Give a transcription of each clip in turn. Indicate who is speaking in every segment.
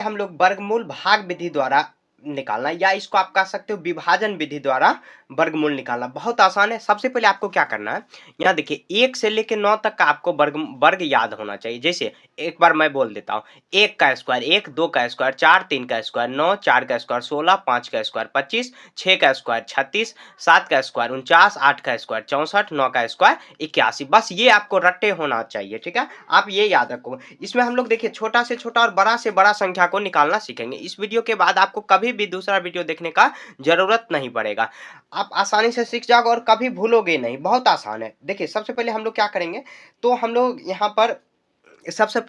Speaker 1: हम लोग वर्गमूल भाग विधि द्वारा निकालना, या इसको आप कह सकते हो विभाजन विधि द्वारा वर्गमूल निकालना। बहुत आसान है। सबसे पहले आपको क्या करना है, यहाँ देखिए 1 से लेकर 9 तक का आपको वर्ग याद होना चाहिए। जैसे एक बार मैं बोल देता हूँ, 1 का स्क्वायर 1, 2 का स्क्वायर 4, 3 का स्क्वायर 9, 4 का स्क्वायर 16, 5 का स्क्वायर 25, 6 का स्क्वायर 36, 7 का स्क्वायर 49, 8 का स्क्वायर 64, 9 का स्क्वायर 81। बस ये आपको रट्टे होना चाहिए, ठीक है। आप ये याद रखो। इसमें हम लोग देखिए छोटा से छोटा और बड़ा से बड़ा संख्या को निकालना सीखेंगे। इस वीडियो के बाद आपको कभी भी दूसरा वीडियो देखने का जरूरत नहीं पड़ेगा। आप आसानी से सीख जाओगे और कभी भूलोगे नहीं। बहुत आसान है। देखिए सबसे पहले हम लोग क्या करेंगे, तो हम लोग यहाँ पर सबसे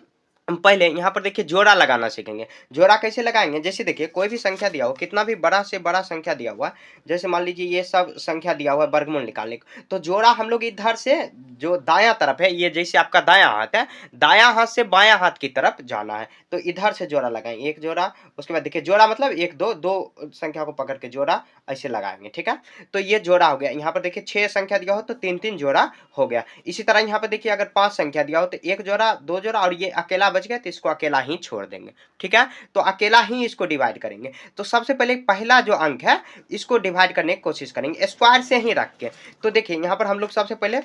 Speaker 1: पहले यहाँ पर देखिए जोड़ा लगाना सीखेंगे। जोड़ा कैसे लगाएंगे, जैसे देखिए कोई भी संख्या दिया हो, कितना भी बड़ा से बड़ा संख्या दिया हुआ, जैसे मान लीजिए ये सब संख्या दिया हुआ है वर्गमूल निकालने को, तो जोड़ा हम लोग इधर से जो दायां तरफ है, ये जैसे आपका दायां हाथ है, दायां हाथ से बायां हाथ की तरफ जाना है, तो इधर से जोड़ा लगाएंगे, एक जोड़ा। उसके बाद देखिए जोड़ा मतलब एक दो दो संख्या को पकड़ के जोड़ा ऐसे लगाएंगे, ठीक है। तो ये जोड़ा हो गया। यहाँ पर देखिए 6 संख्या दिया हो तो 3-3 जोड़ा हो गया। इसी तरह यहाँ पर देखिए अगर 5 संख्या दिया हो तो 1 जोड़ा 2 जोड़ा, और ये अकेला बच गया तो इसको अकेला ही छोड़ देंगे, ठीक है। तो अकेला ही इसको डिवाइड करेंगे। तो सबसे पहले पहला जो अंक है इसको डिवाइड करने की कोशिश करेंगे स्क्वायर से ही रख के। तो देखिए यहाँ पर हम लोग सबसे पहले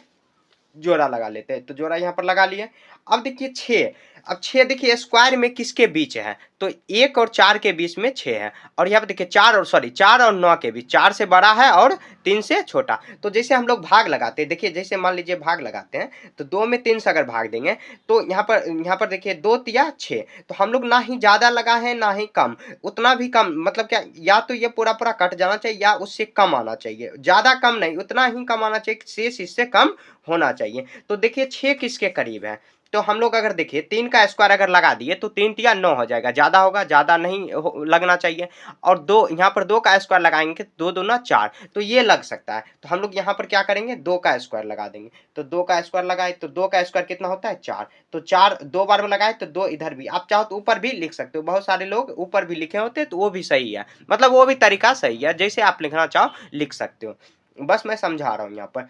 Speaker 1: जोड़ा लगा लेते हैं। तो जोड़ा यहाँ पर लगा लिए। अब देखिए 6, अब 6 देखिए स्क्वायर में किसके बीच है, तो 1 और 4 के बीच में 6 है। और यहाँ पर देखिए 4 और 9 के बीच, 4 से बड़ा है और 3 से छोटा। तो जैसे हम लोग भाग लगाते हैं, देखिए जैसे मान लीजिए भाग लगाते हैं, तो 2 में 3 से अगर भाग देंगे तो यहाँ पर देखिए 2 तिया 6, तो हम लोग ना ही ज्यादा लगा है ना ही कम, उतना भी कम मतलब क्या, या तो ये पूरा पूरा कट जाना चाहिए या उससे कम आना चाहिए। ज्यादा कम नहीं, उतना ही कम आना चाहिए, शेष इससे कम होना चाहिए। तो देखिए 6 किसके करीब है, तो हम लोग अगर देखिए 3 का स्क्वायर अगर लगा दिए तो 3 तिया 9 हो जाएगा, ज्यादा होगा, ज्यादा नहीं लगना चाहिए। और 2 यहाँ पर 2 का स्क्वायर लगाएंगे, 2 दूना 4, तो ये लग सकता है। तो हम लोग यहाँ पर क्या करेंगे, 2 का स्क्वायर लगा देंगे। तो 2 का स्क्वायर लगाए तो 2 का स्क्वायर कितना होता है 4, तो 4 दो बार में लगाए तो 2 इधर भी, आप चाहो तो ऊपर भी लिख सकते हो। बहुत सारे लोग ऊपर भी लिखे होते तो वो भी सही है, मतलब वो भी तरीका सही है, जैसे आप लिखना चाहो लिख सकते हो। बस मैं समझा रहा हूँ यहाँ पर।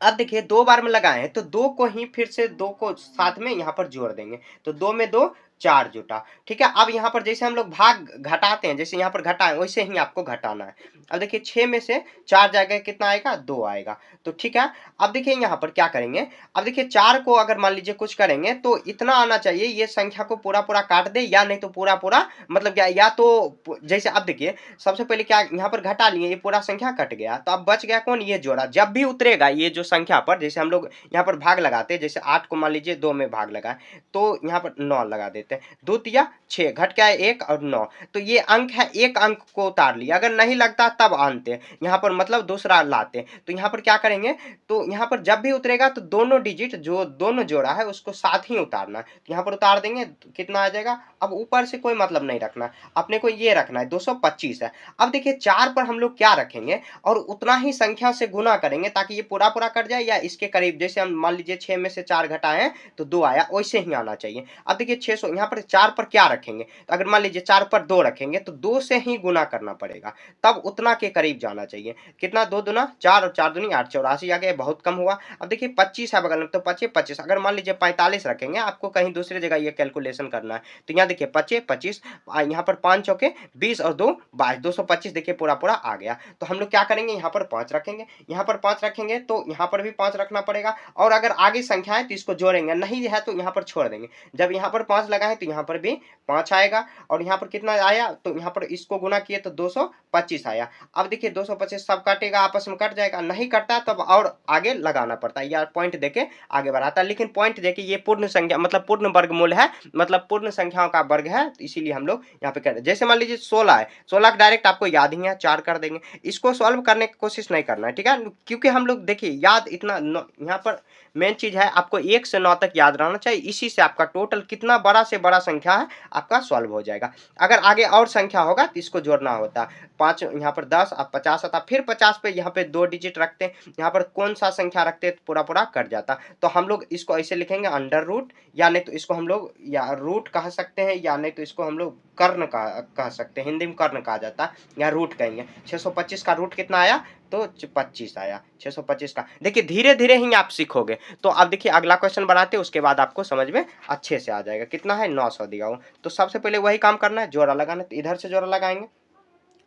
Speaker 1: अब देखिए 2 बार में लगाए हैं तो 2 को ही फिर से 2 को साथ में यहाँ पर जोड़ देंगे, तो 2 में 2 4 जुटा, ठीक है। अब यहाँ पर जैसे हम लोग भाग घटाते हैं, जैसे यहाँ पर घटाएं वैसे ही आपको घटाना है। अब देखिए 6 में से 4 जाएगा, कितना आएगा 2 आएगा, तो ठीक है। अब देखिए यहाँ पर क्या करेंगे, अब देखिए 4 को अगर मान लीजिए कुछ करेंगे तो इतना आना चाहिए, ये संख्या को पूरा पूरा काट दे, या नहीं तो पूरा पूरा मतलब क्या, या तो जैसे अब देखिए सबसे पहले क्या यहाँ पर घटा लिए, ये पूरा संख्या कट गया, तो अब बच गया कौन, ये जोड़ा। जब भी उतरेगा ये जो संख्या पर, जैसे हम लोग यहाँ पर भाग लगाते हैं, जैसे 8 को मान लीजिए 2 में भाग लगाए तो यहाँ पर 9 लगा देते हैं, 2 तिया 6, घट के आए 1 और 9, तो ये अंक है, एक अंक को उतार लिया। अगर नहीं लगता तब आनते यहाँ पर, मतलब दूसरा लाते। तो यहाँ पर क्या करेंगे, तो यहाँ पर जब भी उतरेगा तो दोनों डिजिट जो दोनों जोड़ा है उसको साथ ही उतारना है। तो यहाँ पर उतार देंगे तो कितना आ जाएगा। अब ऊपर से कोई मतलब नहीं रखना, अपने को ये रखना है 225 है। अब देखिए 4 पर हम लोग क्या रखेंगे और उतना ही संख्या से गुना करेंगे ताकि ये पूरा पूरा कट जाए या इसके करीब। जैसे हम मान लीजिए 6 में से 4 घटाएं तो 2 आया, वैसे ही आना चाहिए। अब देखिए 600, यहाँ पर 4 पर क्या रखेंगे, तो अगर मान लीजिए 4 पर 2 रखेंगे तो 2 से ही गुना करना पड़ेगा, तब उतना के करीब जाना चाहिए। कितना, 2 दूना 4 और 4 दूनी 8, 84 आ गया, बहुत कम हुआ। अब देखिए 25 है बगल में, तो 25 25, अगर मान लीजिए 45 रखेंगे, आपको कहीं दूसरी जगह ये कैलकुलेशन करना है। तो यहाँ देखिए 25 25, यहाँ पर 5 चौके 20 और 2 22, 225 देखिए पूरा पूरा आ गया। तो हम लोग क्या करेंगे, यहाँ पर 5 रखेंगे, यहाँ पर 5 रखेंगे तो यहाँ पर भी 5 रखना पड़ेगा। और अगर आगे संख्या है तो इसको जोड़ेंगे, नहीं है तो यहाँ पर छोड़ देंगे। जब यहाँ पर 5 लगा है तो यहाँ पर भी 5 आएगा, और यहाँ पर कितना आया, तो यहाँ पर इसको गुना किए तो 225 आया। अब देखिए 225 सब काटेगा, आपस में कट जाएगा, नहीं कटता तब और आगे लगाना पड़ता है, या पॉइंट देके आगे बढ़ाता है। लेकिन पॉइंट देके ये पूर्ण संख्या मतलब पूर्ण वर्गमूल है, मतलब पूर्ण संख्याओं का वर्ग है, तो इसीलिए हम लोग यहाँ पे कर रहे हैं। जैसे मान लीजिए 16 है, 16 का डायरेक्ट आपको याद ही है, 4 कर देंगे। इसको सॉल्व करने की कोशिश नहीं करना है, ठीक है, क्योंकि हम लोग देखिए याद इतना यहाँ पर मेन चीज है, आपको 1 से 9 तक याद रहना चाहिए। इसी से आपका टोटल कितना बड़ा से बड़ा संख्या है आपका सॉल्व हो जाएगा। अगर आगे और संख्या होगा तो इसको जोड़ना होता है। 5 यहाँ पर 10, अब 50 आता, फिर 50 पे यहाँ पे 2 डिजिट रखते हैं, यहाँ पर कौन सा संख्या रखते हैं तो पूरा पूरा कट जाता। तो हम लोग इसको ऐसे लिखेंगे अंडर रूट, या नहीं तो इसको हम लोग या रूट कह सकते हैं, या नहीं तो इसको हम लोग कर्ण कह सकते हैं, हिंदी में कर्ण कहा जाता है, या रूट कहेंगे। 625 का रूट कितना आया तो 25 आया, 625 का। देखिए धीरे धीरे ही आप सीखोगे। तो अब देखिए अगला क्वेश्चन बनाते हैं, उसके बाद आपको समझ में अच्छे से आ जाएगा। कितना है, 900 दिया हुआ। तो सबसे पहले वही काम करना है, जोड़ा लगाना है। तो इधर से जोड़ा लगाएंगे,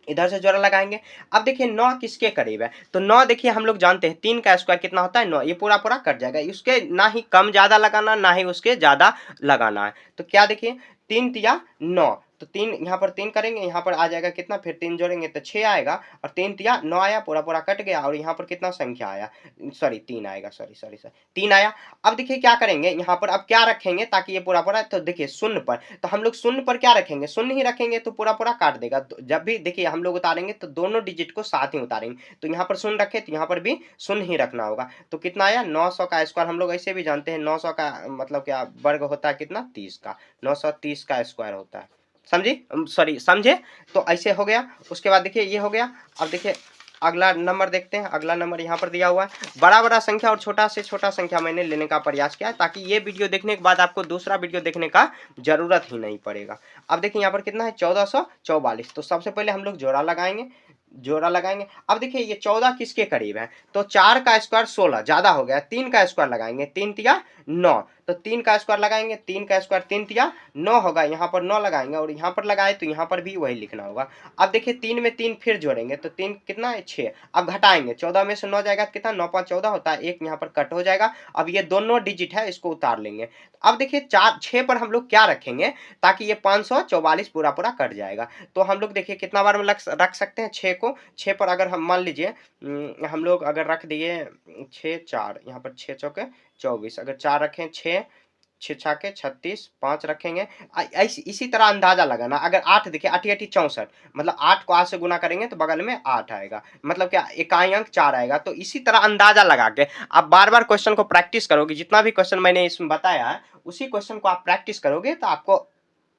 Speaker 1: इधर से जोड़ा लगाएंगे। अब देखिए 9 किसके करीब है, तो 9 देखिए हम लोग जानते हैं 3 का स्क्वायर कितना होता है 9, ये पूरा पूरा कट जाएगा। उसके ना ही कम ज्यादा लगाना, ना ही उसके ज्यादा लगाना है। तो क्या देखिए 3 तिया 9, तो 3 यहाँ पर 3 करेंगे, यहाँ पर आ जाएगा कितना, फिर 3 जोड़ेंगे तो 6 आएगा, और 3 तिया 9 आया, पूरा पूरा कट गया। और यहाँ पर कितना संख्या आया, सॉरी 3 आएगा, सॉरी सॉरी सॉरी 3 आया। अब देखिए क्या करेंगे यहाँ पर, अब क्या रखेंगे ताकि ये पूरा पूरा, तो देखिए शून्य पर, तो हम लोग शून्य पर क्या रखेंगे, शून्य ही रखेंगे तो पूरा पूरा काट देगा। तो जब भी देखिए हम लोग उतारेंगे तो दोनों डिजिट को साथ ही उतारेंगे। तो यहाँ पर शून्य रखे तो यहाँ पर भी शून्य ही रखना होगा। तो कितना आया, 900 का स्क्वायर। हम लोग ऐसे भी जानते हैं 900 का मतलब क्या वर्ग होता है, कितना 30 का, 930 का स्क्वायर होता है। समझी, सॉरी समझे। तो ऐसे हो गया। उसके बाद देखिए ये हो गया। अब देखिए अगला नंबर देखते हैं। अगला नंबर यहाँ पर दिया हुआ है, बड़ा बड़ा संख्या और छोटा से छोटा संख्या मैंने लेने का प्रयास किया है, ताकि ये वीडियो देखने के बाद आपको दूसरा वीडियो देखने का जरूरत ही नहीं पड़ेगा। अब देखिए यहाँ पर कितना है, 1444। तो सबसे पहले हम लोग जोड़ा लगाएंगे, जोड़ा लगाएंगे। अब देखिए ये 14 किसके करीब है, तो 4 का स्क्वायर 16, ज्यादा हो गया। 3 का स्क्वायर लगाएंगे, 3 तिया 9, तो 3 का स्क्वायर लगाएंगे, 3 का स्क्वायर 3 तिया 9 होगा। यहाँ पर 9 लगाएंगे, और यहाँ पर लगाए तो यहाँ पर भी वही लिखना होगा। अब देखिए 3 में 3 फिर जोड़ेंगे, तो 3 कितना है 6। अब घटाएंगे, 14 में से 9 जाएगा तो कितना, 9 5 14 होता है, एक यहाँ पर कट हो जाएगा। अब ये दोनों डिजिट है, इसको उतार लेंगे। अब देखिए 4 6 पर हम लोग क्या रखेंगे, ताकि ये 544 पूरा पूरा कट जाएगा। तो हम लोग देखिए कितना बार में रख सकते हैं 6 को। 6 पर अगर हम मान लीजिए हम लोग अगर रख दिए 6 4, यहाँ पर 6 चौके 24, अगर 4 रखें 6, 6 छाके 36, 5 रखेंगे। इसी तरह अंदाजा लगाना। अगर 8 देखिए 8 8 64, मतलब 8 को 8 से गुना करेंगे तो बगल में 8 आएगा, मतलब क्या इकाई अंक 4 आएगा। तो इसी तरह अंदाजा लगा के आप बार बार क्वेश्चन को प्रैक्टिस करोगे। जितना भी क्वेश्चन मैंने इसमें बताया है उसी क्वेश्चन को आप प्रैक्टिस करोगे तो आपको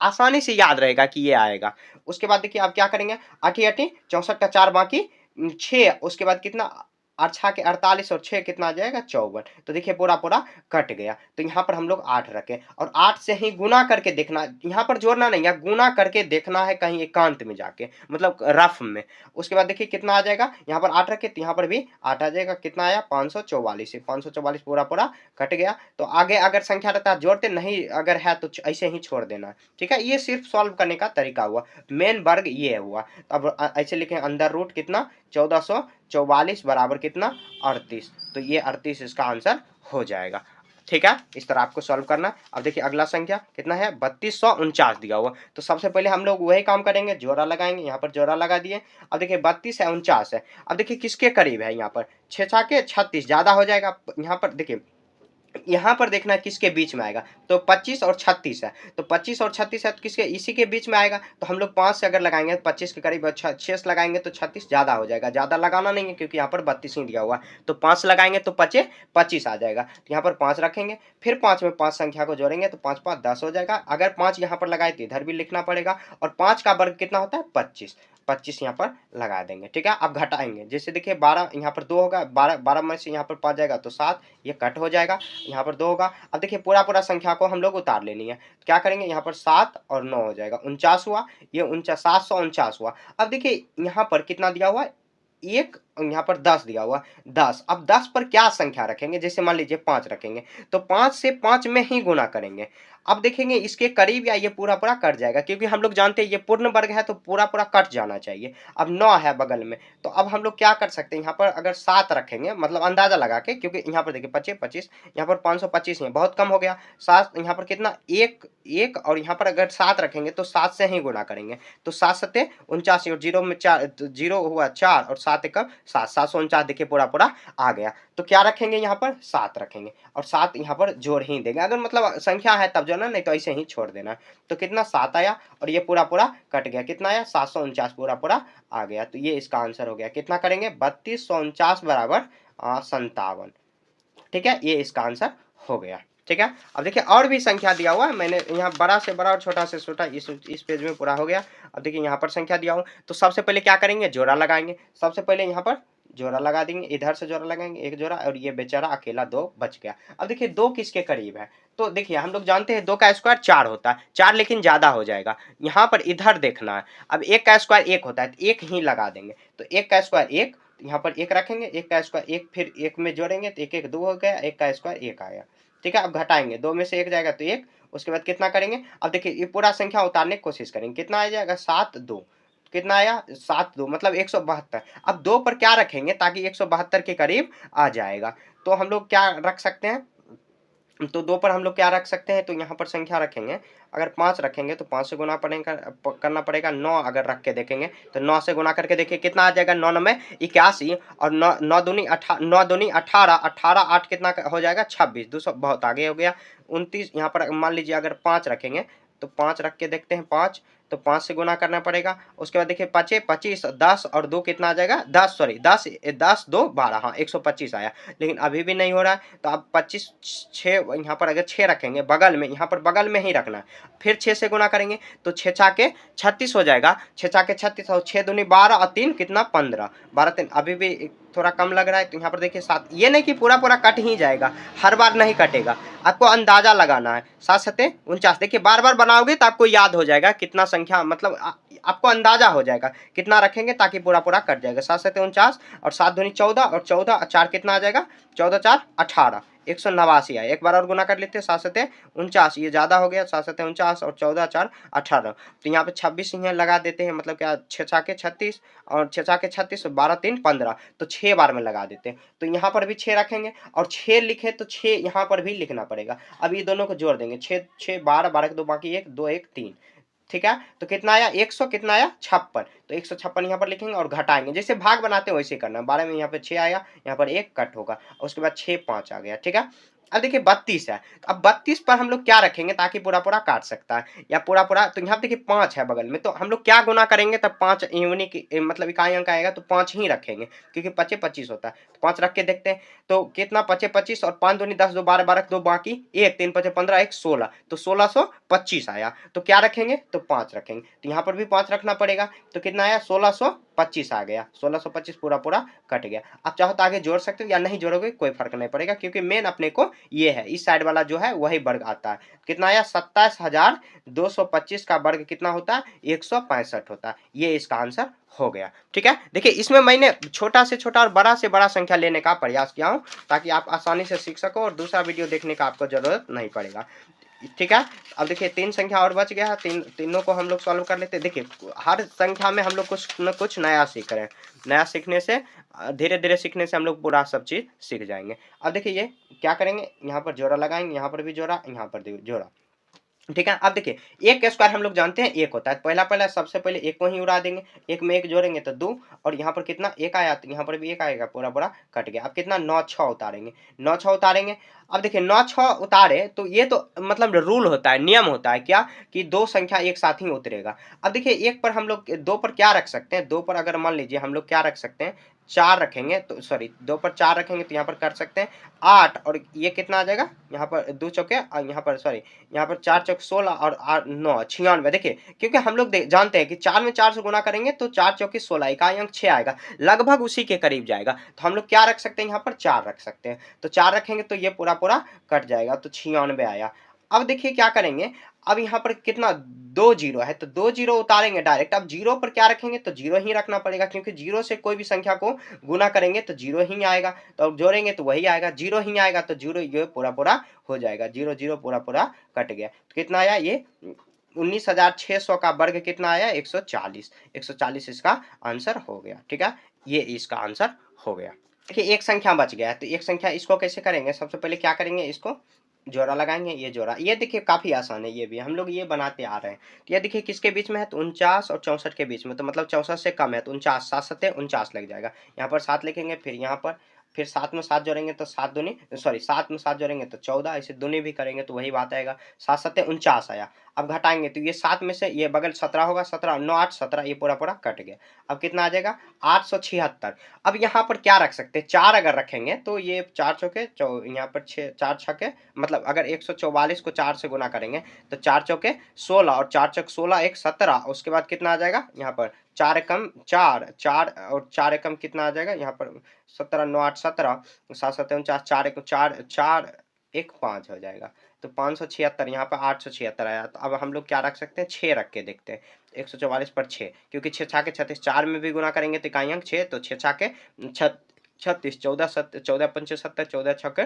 Speaker 1: आसानी से याद रहेगा कि ये आएगा। उसके बाद देखिए आप क्या करेंगे, 8 8 64 का 4 बाकी 6, उसके बाद कितना 8 छा के 48, और 6 कितना आ जाएगा 54। तो देखिए पूरा पूरा कट गया। तो यहाँ पर हम लोग 8 रखें, और 8 से ही गुना करके देखना, यहाँ पर जोड़ना नहीं है, गुना करके देखना है कहीं एकांत में जाके, मतलब रफ में। उसके बाद देखिए कितना आ जाएगा, यहाँ पर 8 रखे तो यहाँ पर भी 8 आ जाएगा। कितना आया 544, 544 पूरा पूरा कट गया। तो आगे अगर संख्या रहता है जोड़ते, नहीं अगर है तो ऐसे ही छोड़ देना। ठीक है, ये सिर्फ सॉल्व करने का तरीका हुआ, मेन वर्ग ये हुआ। अब ऐसे लिखें, अंदर रूट कितना 1444 बराबर कितना 38। तो ये 38 इसका आंसर हो जाएगा। ठीक है, इस तरह आपको सॉल्व करना। अब देखिए अगला संख्या कितना है, 3249 दिया हुआ। तो सबसे पहले हम लोग वही काम करेंगे, जोड़ा लगाएंगे। यहाँ पर जोड़ा लगा दिए। अब देखिए 32 है 49 है। अब देखिए किसके करीब है, यहाँ पर 6 छाके 36, ज्यादा हो जाएगा। यहाँ पर देखिए यहाँ पर देखना है किसके बीच में आएगा, तो 25 और 36 है। तो 25 और 36 है तो किसके, इसी के बीच में आएगा। तो हम लोग 5 से अगर लगाएंगे तो 25 के करीब, 6 लगाएंगे तो 36 ज्यादा हो जाएगा। ज्यादा लगाना नहीं है क्योंकि यहाँ पर 32 ही दिया हुआ। तो 5 लगाएंगे तो 25 आ जाएगा। तो यहाँ पर 5 रखेंगे, फिर 5 में 5 संख्या को जोड़ेंगे तो 5 5 10 हो जाएगा। अगर 5 यहाँ पर लगाए तो इधर भी लिखना पड़ेगा। और 5 का वर्ग कितना होता है 25, 25 यहाँ पर लगा देंगे। ठीक है, अब घटाएंगे, जैसे देखिए 12 यहाँ पर 2 होगा, 12 में से यहाँ पर 5 जाएगा तो 7, ये कट हो जाएगा। यहाँ पर 2 होगा। अब देखिए पूरा पूरा संख्या को हम लोग उतार लेनी है। क्या करेंगे, यहाँ पर 7 और 9 हो जाएगा, 49 हुआ। ये 749 हुआ। अब देखिए यहाँ पर कितना दिया हुआ है, एक, यहाँ पर 10 दिया हुआ 10। अब 10 पर क्या संख्या रखेंगे, जैसे मान लीजिए 5 रखेंगे तो 5 से 5 में ही गुना करेंगे। अब देखेंगे इसके करीब या ये पूरा पूरा कट जाएगा, क्योंकि हम लोग जानते हैं ये पूर्ण वर्ग है तो पूरा पूरा कट जाना चाहिए। अब 9 है बगल में, तो अब हम लोग क्या कर सकते हैं, यहाँ पर अगर 7 रखेंगे, मतलब अंदाजा लगा के, क्योंकि यहाँ पर देखिए 25 25, यहाँ पर 525 है, बहुत कम हो गया। 7 यहाँ पर कितना 1 और यहाँ पर अगर 7 रखेंगे तो 7 से ही गुना करेंगे। तो 7 7 49, और 0 में 4, 0 हुआ 4, और 7 1 7, 749 देखिए पूरा पूरा आ गया। तो क्या रखेंगे, यहाँ पर 7 रखेंगे, और 7 यहाँ पर जोड़ ही देंगे। अगर मतलब संख्या है तब जो ना, नहीं तो ऐसे ही छोड़ देना। तो कितना 7 आया, और ये पूरा पूरा कट गया। कितना आया 749 पूरा पूरा आ गया। तो ये इसका आंसर हो गया। कितना करेंगे 3249 बराबर 57। ठीक है, ये इसका आंसर हो गया। ठीक है, अब देखिए और भी संख्या दिया हुआ है, मैंने यहाँ बड़ा से बड़ा और छोटा से छोटा इस पेज में पूरा हो गया। अब देखिए यहाँ पर संख्या दिया हुआ, तो सबसे पहले क्या करेंगे, जोड़ा लगाएंगे। सबसे पहले यहाँ पर जोड़ा लगा देंगे, इधर से जोड़ा लगाएंगे एक जोड़ा, और ये बेचारा अकेला 2 बच गया। अब देखिए 2 किसके करीब है, तो देखिए हम लोग जानते हैं 2 का स्क्वायर 4 होता है, 4 लेकिन ज्यादा हो जाएगा। यहाँ पर इधर देखना है, अब 1 का स्क्वायर 1 होता है तो 1 ही लगा देंगे, तो 1 का स्क्वायर 1, यहाँ पर 1 रखेंगे, 1 का स्क्वायर 1, फिर 1 में जोड़ेंगे तो 1 1 2 हो गया, 1 का स्क्वायर 1 आया। ठीक है, अब घटाएंगे, 2 में से 1 जाएगा तो 1, उसके बाद कितना करेंगे, अब देखिए ये पूरा संख्या उतारने की कोशिश करेंगे, कितना आ जाएगा 7 2, कितना आया 7 2 मतलब 172। अब 2 पर क्या रखेंगे ताकि 172 के करीब आ जाएगा, तो हम लोग क्या रख सकते हैं, तो 2 पर हम लोग क्या रख सकते हैं, तो यहाँ पर संख्या रखेंगे, अगर 5 रखेंगे तो 5 से गुना पड़ेगा करना पड़ेगा, 9 अगर रख के देखेंगे तो 9 से गुना करके देखिए कितना आ जाएगा, 9 9 81, और 9 9 दूनी 18, 18 8 कितना हो जाएगा 26, 200 बहुत आगे हो गया। 29 यहाँ पर मान लीजिए अगर 5 रखेंगे तो 5 रख के देखते हैं, 5 तो 5 से गुना करना पड़ेगा, उसके बाद देखिए 25 25 10 और 2 कितना आ जाएगा 10, सॉरी 10 10 2 12, हाँ 125 आया, लेकिन अभी भी नहीं हो रहा है, तो अब 25 6 यहाँ पर अगर 6 रखेंगे बगल में, यहाँ पर बगल में ही रखना है, फिर 6 से गुना करेंगे तो 6 छाके 36 हो जाएगा, 6 छाके 36 और 6 दूनी 12 और 3 कितना 15, 12 3 अभी भी थोड़ा कम लग रहा है, तो यहाँ पर देखिए 7, ये नहीं कि पूरा पूरा कट ही जाएगा, हर बार नहीं कटेगा, आपको अंदाजा लगाना है। 7 7 49, देखिए बार बार बनाओगे तो आपको याद हो जाएगा कितना संख्या, मतलब आपको अंदाजा हो जाएगा कितना रखेंगे ताकि पूरा पूरा कट जाएगा। 7 7 49 और 7 दूनी 14 और 14 4 कितना आ जाएगा 14 4 18, 189 आया। एक बार और गुना कर लेते हैं, 7 7 49, ये ज्यादा हो गया, 7 7 49 और 14 4 18, तो यहाँ पे 26 यहाँ लगा देते हैं, मतलब क्या 6 छाके 36 और 6 छाके 36 12 3 15, तो 6 बार में लगा देते हैं, तो यहाँ पर भी 6 रखेंगे और 6 लिखे तो 6 यहाँ पर भी लिखना पड़ेगा। अब ये दोनों को जोड़ देंगे, 6 6 12 12 के 2 बाकी 1 2 1 3, ठीक है, तो कितना आया 100, कितना आया 56, तो 156 यहाँ पर लिखेंगे और घटाएंगे, जैसे भाग बनाते हैं वैसे करना, 12 में यहाँ पे 6 आया, यहाँ पर 1 कट होगा, उसके बाद 6 5 आ गया। ठीक है, अब देखिए 32 है, अब 32 पर हम लोग क्या रखेंगे ताकि पूरा पूरा काट सकता है या पूरा पूरा, तो यहाँ देखिए 5 है बगल में, तो हम लोग क्या गुना करेंगे तब 5 यूनिक मतलब इकाई अंक आएगा, तो 5 ही रखेंगे क्योंकि 25 25 होता है, तो 5 रख के देखते हैं, तो कितना 25 25 और 5 दूनी 10 2 12 12 2 बाकी 1 3 5 15 1 16, तो 1625 आया, तो क्या रखेंगे तो 5 रखेंगे, तो यहाँ पर भी 5 रखना पड़ेगा, तो कितना आया 1625 आ गया, 1625 पूरा पूरा कट गया। आप चाहो तो आगे जोड़ सकते हो या नहीं जोड़ोगे कोई फर्क नहीं पड़ेगा, क्योंकि मेन अपने को ये है, इस साइड वाला जो है वही वर्ग आता है। कितना आया 27225 का वर्ग कितना होता है 165 होता है, ये इसका आंसर हो गया। ठीक है, देखिए इसमें मैंने छोटा से छोटा और बड़ा से बड़ा संख्या लेने का प्रयास किया हूं ताकि आप आसानी से सीख सको और दूसरा वीडियो देखने का आपको जरूरत नहीं पड़ेगा। ठीक है, अब देखिए 3 संख्या और बच गया है, तीनों को हम लोग सॉल्व कर लेते हैं। देखिए हर संख्या में हम लोग कुछ न कुछ नया सीख रहे हैं, नया सीखने से धीरे धीरे सीखने से हम लोग पूरा सब चीज सीख जाएंगे। अब देखिए ये क्या करेंगे, यहाँ पर जोड़ा लगाएंगे, यहाँ पर भी जोड़ा, यहाँ पर भी जोड़ा। ठीक है, अब देखिए 1 का स्क्वायर हम लोग जानते हैं 1 होता है, पहला सबसे पहले 1 को ही उड़ा देंगे, 1 में 1 जोड़ेंगे तो 2, और यहाँ पर कितना 1 आया, तो यहाँ पर भी 1 आएगा, पूरा पूरा कट गया। अब कितना 9 6 उतारेंगे, 9 6 उतारेंगे। अब देखिए 9 6 उतारे तो ये तो मतलब रूल होता है, नियम होता है क्या कि 2 संख्या एक साथ ही उतरेगा। अब देखिए 1 पर हम लोग 2 पर क्या रख सकते हैं, 2 पर अगर मान लीजिए हम लोग क्या रख सकते हैं 4 रखेंगे, तो सॉरी 2 पर 4 रखेंगे तो यहाँ पर कर सकते हैं 8, और ये कितना आ जाएगा, यहाँ पर 2 चौके और यहाँ पर सॉरी यहाँ पर 4 चौक 16 और 9 96। देखिए क्योंकि हम लोग जानते हैं कि 4 में 4 से गुना करेंगे तो 4 चौके 16, इकाई अंक 6 आएगा, लगभग उसी के करीब जाएगा, तो हम लोग क्या रख सकते हैं यहाँ पर 4 रख सकते हैं, तो 4 रखेंगे तो ये पूरा पूरा कट जाएगा, तो 96 आया। अब देखिए क्या करेंगे, अब यहाँ पर कितना 2 जीरो है, तो 2 जीरो उतारेंगे डायरेक्ट। अब जीरो पर क्या रखेंगे, तो जीरो ही रखना पड़ेगा, क्योंकि जीरो से कोई भी संख्या को गुना करेंगे तो जीरो ही आएगा, तो अब जोड़ेंगे तो वही आएगा, जीरो ही आएगा, तो जीरो ये पूरा पूरा हो जाएगा, 0 0 पूरा पूरा कट गया, तो कितना आया ये 19,600 का वर्ग कितना आया 140, 140 इसका आंसर हो गया। ठीक है, ये इसका आंसर हो गया। देखिए एक संख्या बच गया है, तो एक संख्या इसको कैसे करेंगे, सबसे पहले क्या करेंगे, इसको जोड़ा लगाएंगे, ये जोड़ा, ये देखिए काफी आसान है, ये भी हम लोग ये बनाते आ रहे हैं। तो ये देखिए किसके बीच में है, तो 49 और 64 के बीच में, तो मतलब 64 से कम है, तो 49, 7 7 49 लग जाएगा। यहाँ पर 7 लिखेंगे, फिर यहाँ पर फिर 7 में 7 जोड़ेंगे तो 7 दूनी सॉरी 7 में 7 जोड़ेंगे तो 14, ऐसे दूनी भी करेंगे तो वही बात आएगा, 7 7 49 आया। अब घटाएंगे तो ये 7 में से ये बगल 17 होगा, 17 9 8 17, ये पूरा पूरा कट गया। अब कितना आ जाएगा 876। अब यहाँ पर क्या रख सकते हैं, 4 अगर रखेंगे तो ये 4 चौके यहाँ पर 6 4 छके, मतलब अगर 144 को 4 से गुना करेंगे तो 4 चौके 16 और 4 चौक 16 एक 17। उसके बाद कितना आ जाएगा यहाँ पर 4 एकम 4 4 और 4 एकम कितना आ जाएगा यहाँ पर 17 9 8 17 7 7 49 4 एक 4 4 एक 5 हो जाएगा। तो 576, यहाँ पर 876 आया। तो अब हम लोग क्या रख सकते हैं, 6 रख के देखते हैं। 144 पर 6, क्योंकि 6 छाके 36, 4 में भी गुना करेंगे तो इकाई अंक 6, तो 6 छाके 36, 14 14 पंचे 70, 14 छके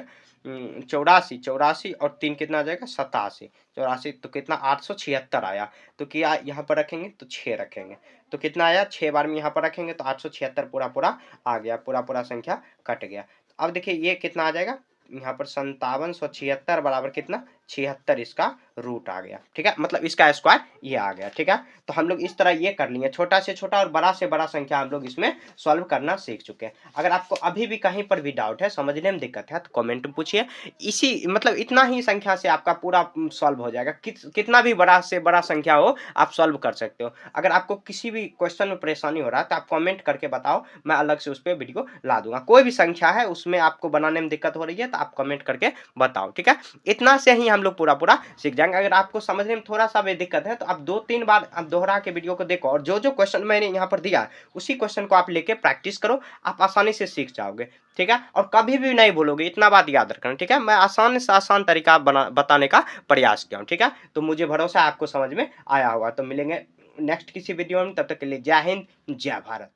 Speaker 1: 84, 84 और 3 कितना आ जाएगा 87, 84 तो कितना 876 आया। तो क्या यहाँ पर रखेंगे तो 6 रखेंगे तो कितना आया, 6 बार में यहाँ पर रखेंगे तो 876 पूरा पूरा आ गया, पूरा पूरा संख्या कट गया। अब देखिए ये कितना आ जाएगा यहाँ पर 5776 बराबर कितना 76, इसका रूट आ गया। ठीक है, मतलब इसका स्क्वायर ये आ गया। ठीक है, तो हम लोग इस तरह ये कर लिए, छोटा से छोटा और बड़ा से बड़ा संख्या हम लोग इसमें सॉल्व करना सीख चुके हैं। अगर आपको अभी भी कहीं पर भी डाउट है, समझने में दिक्कत है तो कमेंट में पूछिए। इसी मतलब इतना ही संख्या से आपका पूरा सॉल्व हो जाएगा। कितना भी बड़ा से बड़ा संख्या हो आप सॉल्व कर सकते हो। अगर आपको किसी भी क्वेश्चन में परेशानी हो रहा है तो आप कमेंट करके बताओ, मैं अलग से उस पर वीडियो ला दूंगा। कोई भी संख्या है उसमें आपको बनाने में दिक्कत हो रही है तो आप कमेंट करके बताओ। ठीक है, इतना से ही हम लोग पूरा पूरा सीख जाएंगे। अगर आपको समझने में थोड़ा सा भी दिक्कत है तो आप 2-3 बार आप दोहरा के वीडियो को देखो और जो जो क्वेश्चन मैंने यहाँ पर दिया उसी क्वेश्चन को आप लेके प्रैक्टिस करो, आप आसानी से सीख जाओगे। ठीक है, और कभी भी नहीं भूलोगे, इतना बात याद रखना। ठीक है, मैं आसान से आसान तरीका बताने का प्रयास किया हूँ। ठीक है, तो मुझे भरोसा है आपको समझ में आया होगा। तो मिलेंगे नेक्स्ट किसी वीडियो में, तब तक के लिए जय हिंद जय भारत।